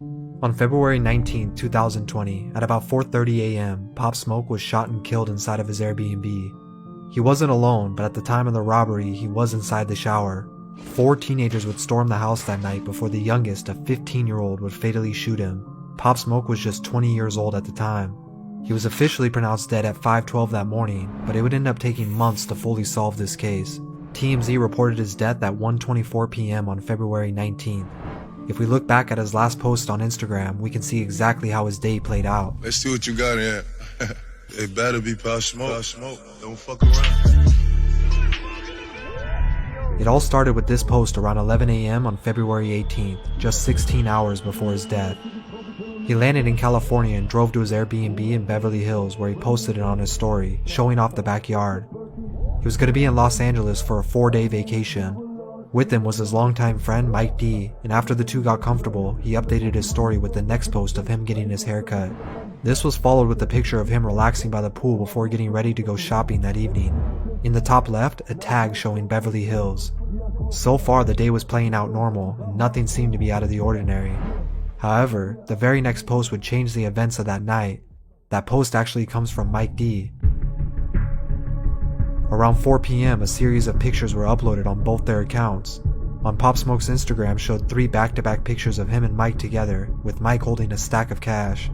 On February 19, 2020, at about 4:30 a.m., Pop Smoke was shot and killed inside of his Airbnb. He wasn't alone, but at the time of the robbery, he was inside the shower. 4 teenagers would storm the house that night before the youngest, a 15-year-old, would fatally shoot him. Pop Smoke was just 20 years old at the time. He was officially pronounced dead at 5:12 that morning, but it would end up taking months to fully solve this case. TMZ reported his death at 1:24 p.m. on February 19th. If we look back at his last post on Instagram, we can see exactly how his day played out. Let's see what you got in here. It better be Pop Smoke. Pop Smoke. Don't fuck around. It all started with this post around 11 a.m. on February 18th, just 16 hours before his death. He landed in California and drove to his Airbnb in Beverly Hills, where he posted it on his story, showing off the backyard. He was going to be in Los Angeles for a 4-day vacation. With him was his longtime friend Mike D, and after the two got comfortable, he updated his story with the next post of him getting his hair cut. This was followed with a picture of him relaxing by the pool before getting ready to go shopping that evening. In the top left, a tag showing Beverly Hills. So far, the day was playing out normal, and nothing seemed to be out of the ordinary. However, the very next post would change the events of that night. That post actually comes from Mike D. Around 4 p.m., a series of pictures were uploaded on both their accounts. On Pop Smoke's Instagram showed 3 back-to-back pictures of him and Mike together, with Mike holding a stack of cash.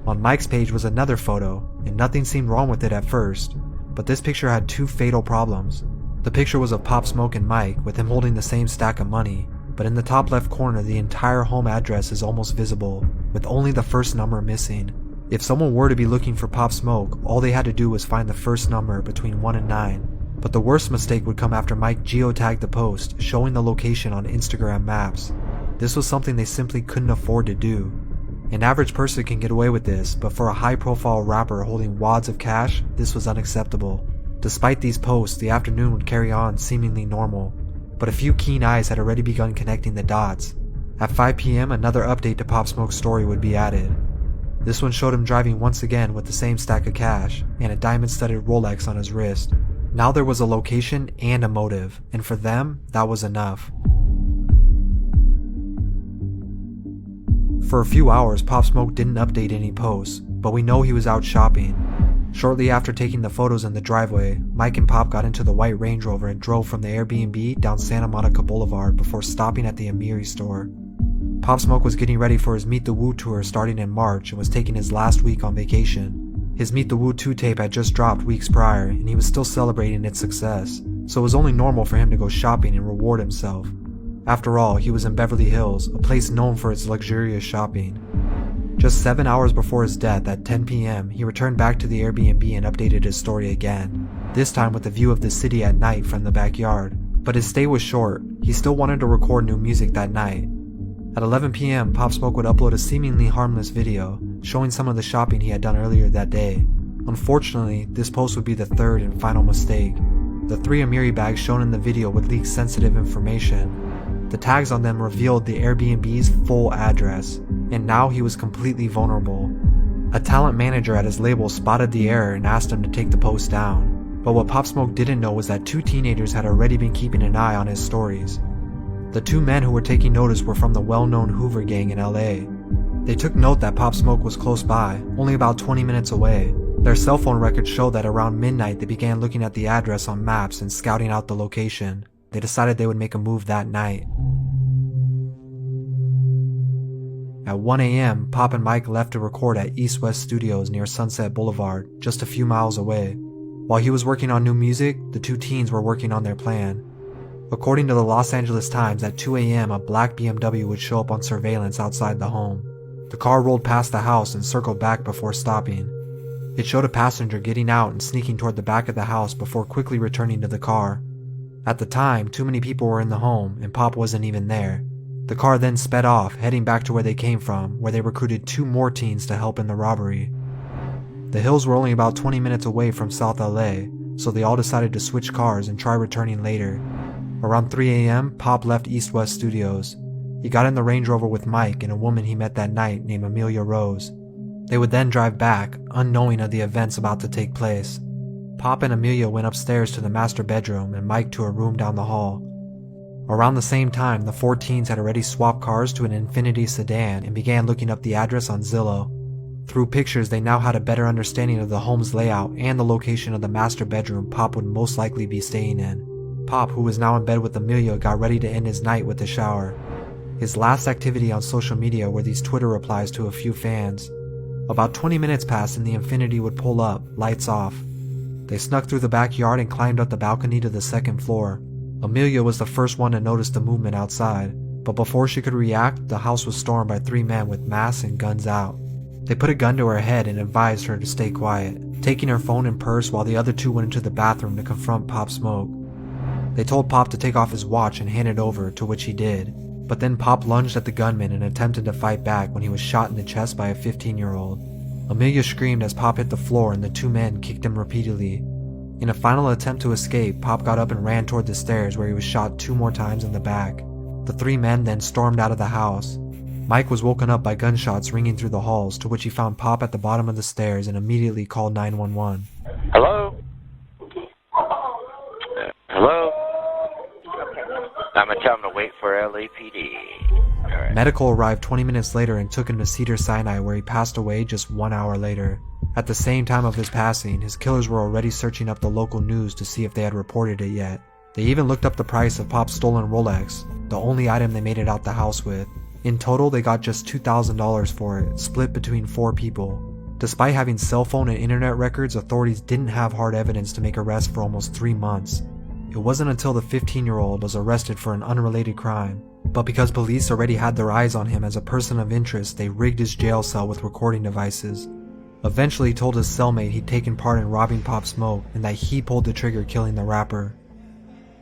On Mike's page was another photo, and nothing seemed wrong with it at first, but this picture had 2 fatal problems. The picture was of Pop Smoke and Mike, with him holding the same stack of money, but in the top left corner the entire home address is almost visible, with only the first number missing. If someone were to be looking for Pop Smoke, all they had to do was find the first number between 1 and 9. But the worst mistake would come after Mike geotagged the post, showing the location on Instagram maps. This was something they simply couldn't afford to do. An average person can get away with this, but for a high-profile rapper holding wads of cash, this was unacceptable. Despite these posts, the afternoon would carry on seemingly normal, but a few keen eyes had already begun connecting the dots. At 5 p.m., another update to Pop Smoke's story would be added. This one showed him driving once again with the same stack of cash, and a diamond-studded Rolex on his wrist. Now there was a location and a motive, and for them, that was enough. For a few hours, Pop Smoke didn't update any posts, but we know he was out shopping. Shortly after taking the photos in the driveway, Mike and Pop got into the white Range Rover and drove from the Airbnb down Santa Monica Boulevard before stopping at the Amiri store. Pop Smoke was getting ready for his Meet the Woo tour starting in March and was taking his last week on vacation. His Meet the Woo 2 tape had just dropped weeks prior, and he was still celebrating its success, so it was only normal for him to go shopping and reward himself. After all, he was in Beverly Hills, a place known for its luxurious shopping. Just 7 hours before his death at 10 p.m., he returned back to the Airbnb and updated his story again, this time with a view of the city at night from the backyard. But his stay was short. He still wanted to record new music that night. At 11 p.m., Pop Smoke would upload a seemingly harmless video, showing some of the shopping he had done earlier that day. Unfortunately, this post would be the third and final mistake. The 3 Amiri bags shown in the video would leak sensitive information. The tags on them revealed the Airbnb's full address, and now he was completely vulnerable. A talent manager at his label spotted the error and asked him to take the post down. But what Pop Smoke didn't know was that 2 teenagers had already been keeping an eye on his stories. The 2 men who were taking notice were from the well-known Hoover gang in LA. They took note that Pop Smoke was close by, only about 20 minutes away. Their cell phone records showed that around midnight they began looking at the address on maps and scouting out the location. They decided they would make a move that night. At 1 a.m., Pop and Mike left to record at East West Studios near Sunset Boulevard, just a few miles away. While he was working on new music, the 2 teens were working on their plan. According to the Los Angeles Times, at 2 a.m., a black BMW would show up on surveillance outside the home. The car rolled past the house and circled back before stopping. It showed a passenger getting out and sneaking toward the back of the house before quickly returning to the car. At the time, too many people were in the home, and Pop wasn't even there. The car then sped off, heading back to where they came from, where they recruited 2 more teens to help in the robbery. The hills were only about 20 minutes away from South LA, so they all decided to switch cars and try returning later. Around 3 a.m., Pop left East West Studios. He got in the Range Rover with Mike and a woman he met that night named Amelia Rose. They would then drive back, unknowing of the events about to take place. Pop and Amelia went upstairs to the master bedroom and Mike to a room down the hall. Around the same time, the four teens had already swapped cars to an Infiniti sedan and began looking up the address on Zillow. Through pictures, they now had a better understanding of the home's layout and the location of the master bedroom Pop would most likely be staying in. Pop, who was now in bed with Amelia, got ready to end his night with a shower. His last activity on social media were these Twitter replies to a few fans. About 20 minutes passed and the Infiniti would pull up, lights off. They snuck through the backyard and climbed up the balcony to the second floor. Amelia was the first one to notice the movement outside, but before she could react, the house was stormed by three men with masks and guns out. They put a gun to her head and advised her to stay quiet, taking her phone and purse while the other two went into the bathroom to confront Pop Smoke. They told Pop to take off his watch and hand it over, to which he did. But then Pop lunged at the gunman and attempted to fight back when he was shot in the chest by a 15-year-old. Amelia screamed as Pop hit the floor and the two men kicked him repeatedly. In a final attempt to escape, Pop got up and ran toward the stairs where he was shot 2 more times in the back. The three men then stormed out of the house. Mike was woken up by gunshots ringing through the halls, to which he found Pop at the bottom of the stairs and immediately called 911. Hello? Hello? I'm gonna tell him to wait for LAPD. Right. Medical arrived 20 minutes later and took him to Cedars-Sinai, where he passed away just 1 hour later. At the same time of his passing, his killers were already searching up the local news to see if they had reported it yet. They even looked up the price of Pop's stolen Rolex, the only item they made it out the house with. In total, they got just $2,000 for it, split between 4 people. Despite having cell phone and internet records, authorities didn't have hard evidence to make arrests for almost 3 months. It wasn't until the 15-year-old was arrested for an unrelated crime, but because police already had their eyes on him as a person of interest, they rigged his jail cell with recording devices. Eventually, he told his cellmate he'd taken part in robbing Pop Smoke and that he pulled the trigger killing the rapper.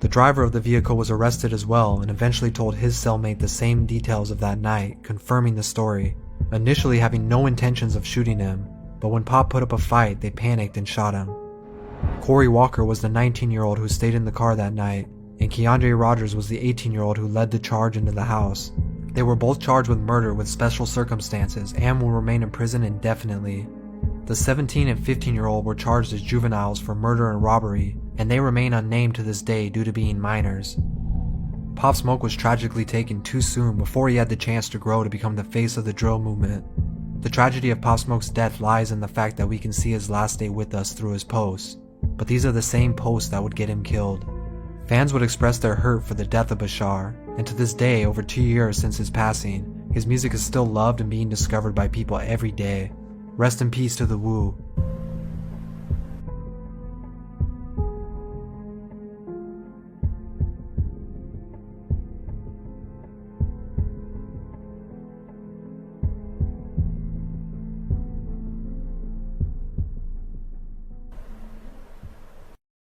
The driver of the vehicle was arrested as well and eventually told his cellmate the same details of that night, confirming the story, initially having no intentions of shooting him, but when Pop put up a fight, they panicked and shot him. Corey Walker was the 19-year-old who stayed in the car that night, and Keandre Rogers was the 18-year-old who led the charge into the house. They were both charged with murder with special circumstances and will remain in prison indefinitely. The 17 and 15-year-old were charged as juveniles for murder and robbery, and they remain unnamed to this day due to being minors. Pop Smoke was tragically taken too soon before he had the chance to grow to become the face of the drill movement. The tragedy of Pop Smoke's death lies in the fact that we can see his last day with us through his posts, but these are the same posts that would get him killed. Fans would express their hurt for the death of Bashar, and to this day, over 2 years since his passing, his music is still loved and being discovered by people every day. Rest in peace to the Wu.